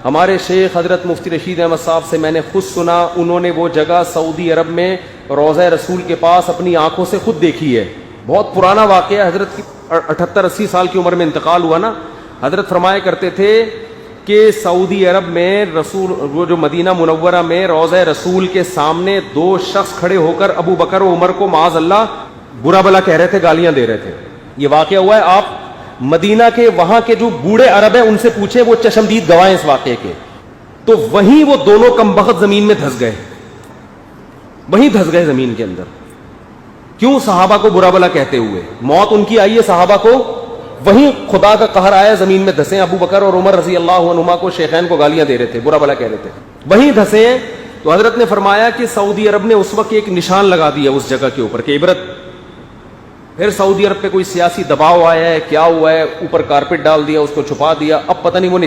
ہمارے شیخ حضرت مفتی رشید احمد صاحب سے میں نے خود سنا، انہوں نے وہ جگہ سعودی عرب میں روضہ رسول کے پاس اپنی آنکھوں سے خود دیکھی ہے. بہت پرانا واقعہ، حضرت کی 78-80 سال کی عمر میں انتقال ہوا نا. حضرت فرمایا کرتے تھے کہ سعودی عرب میں رسول، وہ جو مدینہ منورہ میں روضہ رسول کے سامنے دو شخص کھڑے ہو کر ابو بکر و عمر کو معاذ اللہ برا بلا کہہ رہے تھے، گالیاں دے رہے تھے. یہ واقعہ ہوا ہے. آپ مدینہ کے وہاں کے جو بوڑھے عرب ہیں ان سے پوچھیں، وہ چشمدید گواہ ہیں اس واقعے کے. تو وہیں وہ دونوں کمبخت زمین میں دھس گئے، وہیں دھس گئے زمین کے اندر. کیوں؟ صحابہ کو برا بلا کہتے ہوئے. موت ان کی آئی ہے، صحابہ کو وہیں خدا کا قہر آیا، زمین میں دھسے. ابو بکر اور عمر رضی اللہ عنہما کو، شیخین کو گالیاں دے رہے تھے، برا بلا کہہ رہے تھے، وہیں دھسے ہیں. تو حضرت نے فرمایا کہ سعودی عرب نے اس وقت ایک نشان لگا دیا اس جگہ کے اوپر کہ عبرت. پھر سعودی عرب پہ کوئی سیاسی دباؤ آیا ہے، کیا ہوا ہے، اوپر کارپیٹ ڈال دیا، اس کو چھپا دیا. اب پتہ نہیں وہ